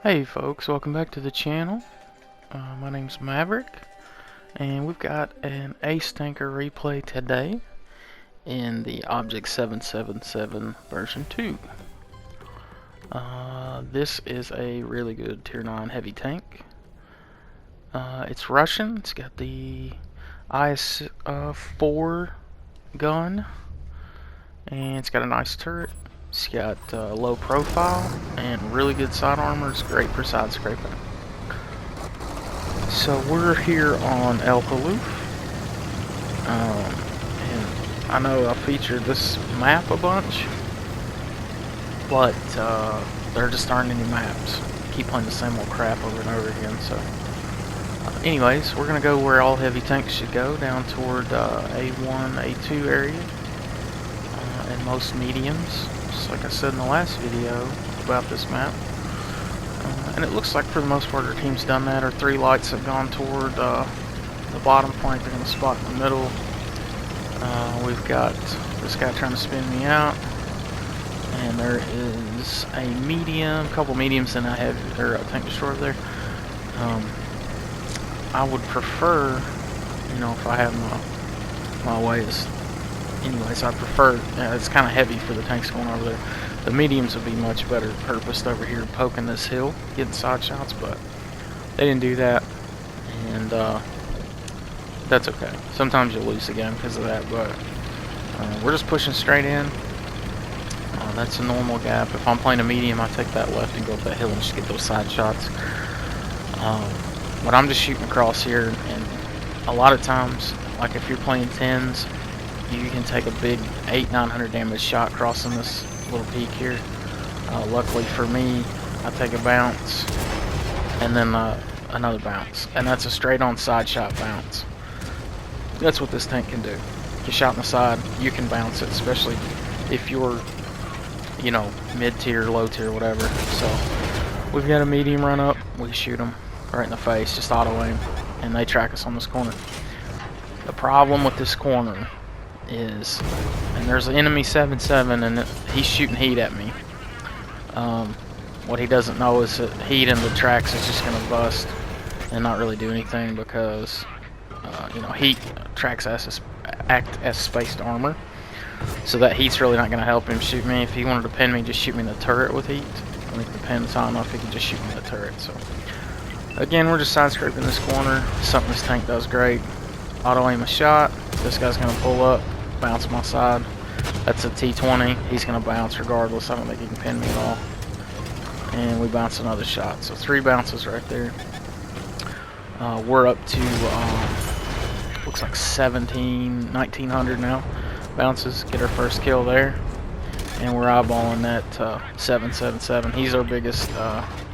Hey folks, welcome back to the channel. My name's Maverick, and we've got an Ace Tanker replay today in the Object 777 version 2. This is a really good tier 9 heavy tank. It's Russian. It's got the IS-4 gun, and it's got a nice turret. It's got low profile and really good side armor. It's great for side scraping. So we're here on El Haluf, and I know I featured this map a bunch, but there just aren't any maps. I keep playing the same old crap over and over again. So anyways, we're gonna go where all heavy tanks should go, down toward A1, A2 area, and most mediums. Just like I said in the last video about this map. And it looks like for the most part our team's done that. Our three lights have gone toward the bottom flank. They're going to spot in the middle. We've got this guy trying to spin me out. And there is a medium, a couple mediums, and a tank destroyer there. I would prefer, if I have my ways. Anyways, I prefer, it's kind of heavy for the tanks going over there. The mediums would be much better purposed over here poking this hill, getting side shots, but they didn't do that, and that's okay. Sometimes you'll lose the game because of that, but we're just pushing straight in. That's a normal gap. If I'm playing a medium, I take that left and go up that hill and just get those side shots. But I'm just shooting across here, and a lot of times, like if you're playing 10s, you can take a big 800-900 damage shot crossing this little peak here. Luckily for me, I take a bounce and then another bounce, and that's a straight on side shot bounce. That's what this tank can do. Get shot in the side, you can bounce it, especially if you're mid tier, low tier, whatever. So we've got a medium run up, we shoot them right in the face, just auto aim, and they track us on this corner. The problem with this corner is, and there's an enemy 7-7 and he's shooting heat at me. What he doesn't know is that heat in the tracks is just going to bust and not really do anything, because heat tracks act as spaced armor, so that heat's really not going to help him shoot me. If he wanted to pin me, just shoot me in the turret with heat. I think the pin's high enough, he could just shoot me in the turret. So again, we're just side scraping this corner. Something this tank does great. Auto aim a shot. This guy's going to pull up, bounce my side. That's a T20. He's going to bounce regardless. I don't think he can pin me at all. And we bounce another shot. So 3 bounces right there. We're up to looks like 1900 now bounces. Get our first kill there, and we're eyeballing that 777. He's our biggest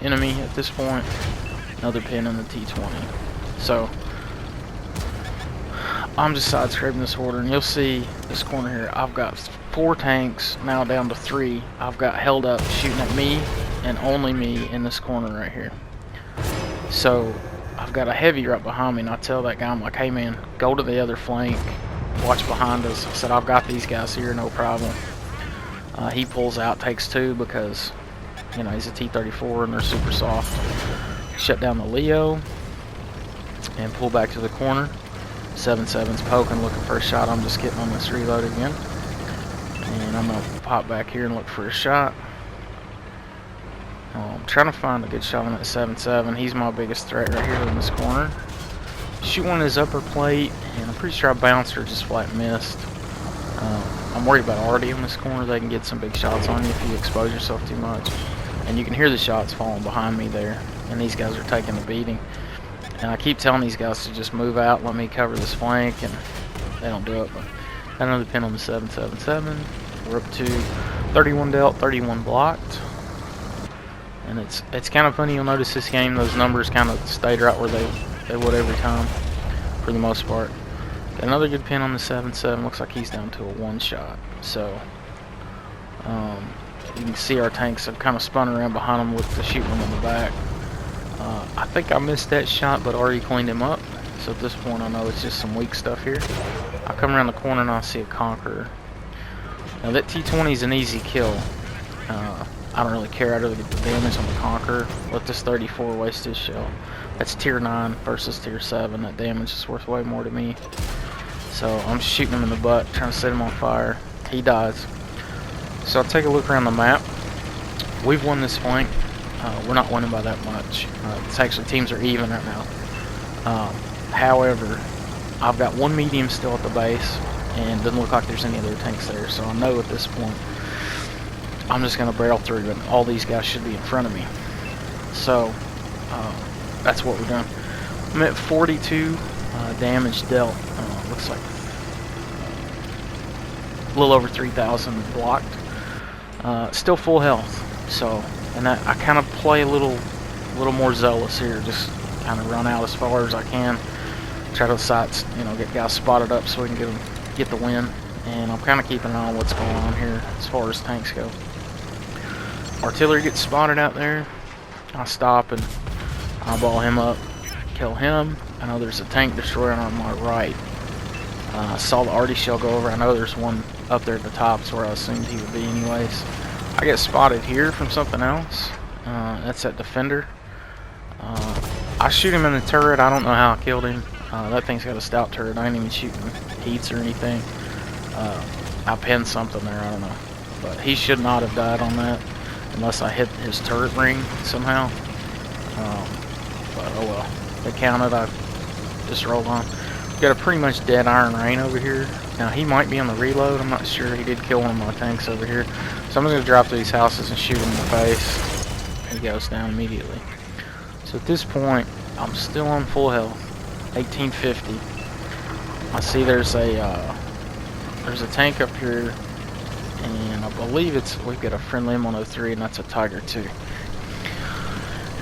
enemy at this point. Another pin in the T20. So I'm just side scraping this order, and you'll see this corner here. I've got 4 tanks now down to 3. I've got held up shooting at me and only me in this corner right here. So I've got a heavy right behind me, and I tell that guy, I'm like, hey man, go to the other flank, watch behind us. I said, I've got these guys here, no problem. He pulls out, takes 2 because he's a T-34 and they're super soft. Shut down the Leo and pull back to the corner. 7-7's poking, looking for a shot. I'm just getting on this reload again, and I'm gonna pop back here and look for a shot. I'm trying to find a good shot on that 7-7. He's my biggest threat right here in this corner. Shoot one in his upper plate, and I'm pretty sure I bounced or just flat missed. I'm worried about Artie in this corner. They can get some big shots on you if you expose yourself too much, and you can hear the shots falling behind me there, and these guys are taking the beating. And I keep telling these guys to just move out, let me cover this flank, and they don't do it. But got another pin on the 777. We're up to 31 dealt, 31 blocked. And it's kind of funny, you'll notice this game, those numbers kind of stayed right where they would every time, for the most part. Got another good pin on the 7-7. Looks like he's down to a 1 shot. So you can see our tanks have kind of spun around behind him with the shooting him in the back. I think I missed that shot, but already cleaned him up. So at this point, I know it's just some weak stuff here. I come around the corner and I see a Conqueror. Now that T-20 is an easy kill. I don't really care. I'd rather get the damage on the Conqueror. Let this 34 waste his shell. That's tier 9 versus tier 7. That damage is worth way more to me. So I'm shooting him in the butt, trying to set him on fire. He dies. So I'll take a look around the map. We've won this flank. We're not winning by that much. It's actually, teams are even right now. However, I've got one medium still at the base, and doesn't look like there's any other tanks there. So I know at this point, I'm just going to barrel through, and all these guys should be in front of me. So that's what we're doing. I'm at 42 damage dealt. Looks like a little over 3,000 blocked. Still full health. So, and I kind of play a little more zealous here. Just kind of run out as far as I can. Try to sights, get guys spotted up so we can get the win. And I'm kind of keeping an eye on what's going on here as far as tanks go. Artillery gets spotted out there. I stop and eyeball him up, kill him. I know there's a tank destroyer on my right. I saw the arty shell go over. I know there's one up there at the top. That's where I assumed he would be anyways. I get spotted here from something else. That's that defender. I shoot him in the turret. I don't know how I killed him. That thing's got a stout turret. I ain't even shooting heats or anything. I pinned something there. I don't know. But he should not have died on that unless I hit his turret ring somehow. But oh well. They counted. I just rolled on. Got a pretty much dead iron rain over here. Now he might be on the reload. I'm not sure. He did kill one of my tanks over here. So I'm just going to drop through these houses and shoot him in the face. He goes down immediately. So at this point, I'm still on full health. 1850. I see there's a tank up here, and I believe we've got a friendly M103, and that's a Tiger 2.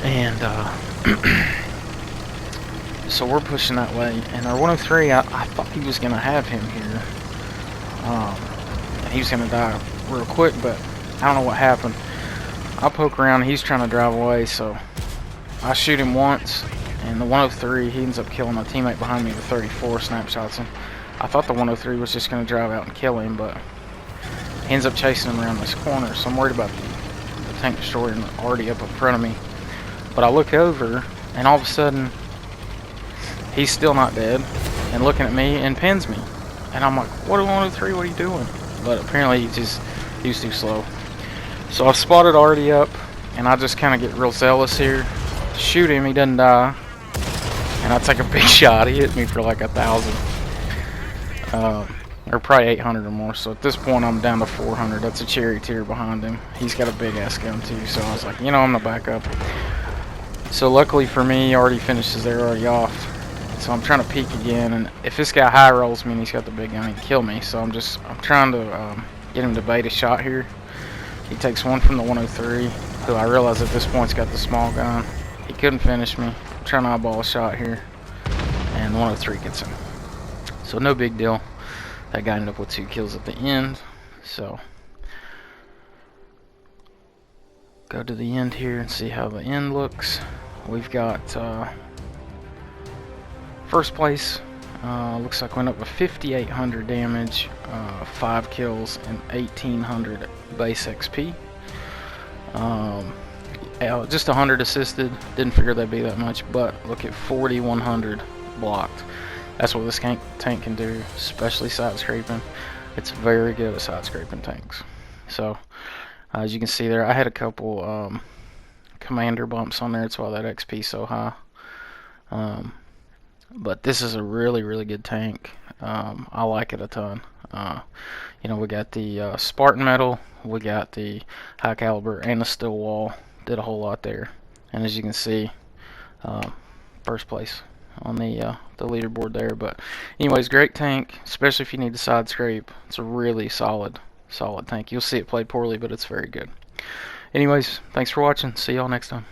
And so we're pushing that way, and our 103, I thought he was gonna have him here, and he was gonna die real quick, but I don't know what happened. I poke around, he's trying to drive away, so I shoot him once, and the 103, he ends up killing a teammate behind me with 34, snapshots him. I thought the 103 was just gonna drive out and kill him, but he ends up chasing him around this corner, so I'm worried about the tank destroyer and the arty up in front of me. But I look over, and all of a sudden, he's still not dead, and looking at me and pins me. And I'm like, what 103, what are you doing? But apparently he was too slow. So I've spotted arty up, and I just kind of get real zealous here. Shoot him, he doesn't die. And I take a big shot. He hit me for like 1,000. Or probably 800 or more. So at this point I'm down to 400. That's a charioteer behind him. He's got a big ass gun too. So I was like, I'm gonna back up. So luckily for me, arty finishes there already off. So I'm trying to peek again, and if this guy high rolls me and he's got the big gun, he can kill me. So I'm trying to get him to bait a shot here. He takes one from the 103, who I realize at this point's got the small gun. He couldn't finish me. I'm trying to eyeball a shot here, and the 103 gets him. So no big deal. That guy ended up with 2 kills at the end. So go to the end here and see how the end looks. We've got first place. Looks like went up with 5,800 damage, 5 kills, and 1,800 base XP. Just 100 assisted. Didn't figure that'd be that much, but look at 4,100 blocked. That's what this tank can do, especially side scraping. It's very good at side scraping tanks. So as you can see there, I had a couple commander bumps on there. That's why that XP is so high. But this is a really good tank. I like it a ton. We got the Spartan medal, we got the high caliber, and the steel wall. Did a whole lot there. And as you can see, first place on the leaderboard there. But anyways, great tank, especially if you need to side scrape. It's a really solid tank. You'll see it played poorly, but it's very good. Anyways, thanks for watching. See y'all next time.